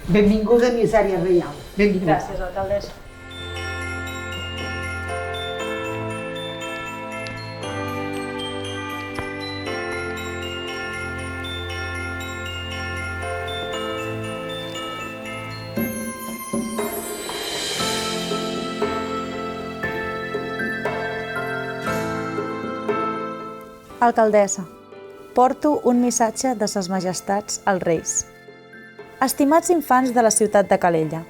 Benvinguda, emissària reial. Benvinguda. Gràcies, alcaldessa. Alcaldessa, porto un missatge de ses majestats als Reis. Estimats infants de la ciutat de Calella,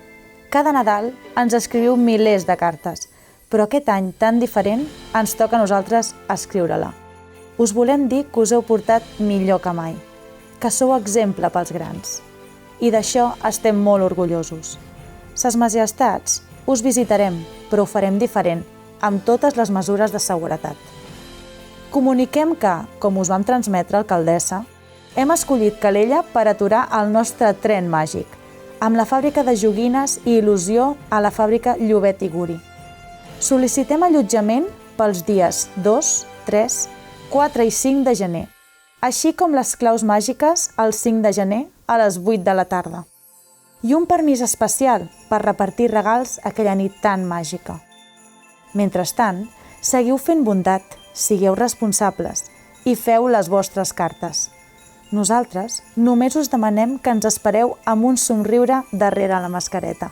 cada Nadal ens escriviu milers de cartes, però aquest any tan diferent ens toca a nosaltres escriure-la. Us volem dir que us heu portat millor que mai, que sou exemple pels grans. I d'això estem molt orgullosos. Ses majestats, us visitarem, però ho farem diferent, amb totes les mesures de seguretat. Comuniquem que, com us vam transmetre, alcaldessa, hem escollit Calella per aturar el nostre tren màgic, amb la fàbrica de joguines i il·lusió a la fàbrica Llobet i Guri. Sol·licitem allotjament pels dies 2, 3, 4 i 5 de gener, així com les claus màgiques el 5 de gener a les 8 de la tarda. I un permís especial per repartir regals aquella nit tan màgica. Mentrestant, seguiu fent bondat, sigueu responsables i feu les vostres cartes. Nosaltres només us demanem que ens espereu amb un somriure darrere la mascareta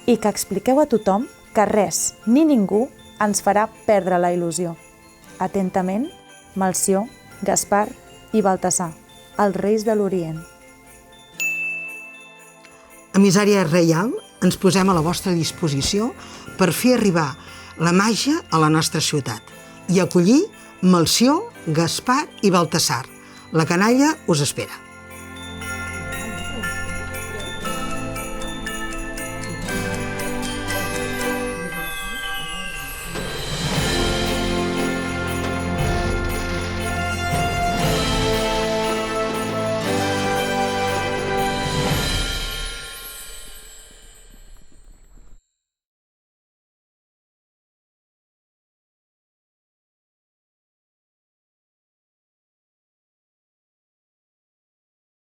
i que expliqueu a tothom que res ni ningú ens farà perdre la il·lusió. Atentament, Melcior, Gaspar i Baltasar, els Reis de l'Orient. Emissària reial, ens posem a la vostra disposició per fer arribar la màgia a la nostra ciutat i acollir Melcior, Gaspar i Baltasar. La canalla us espera.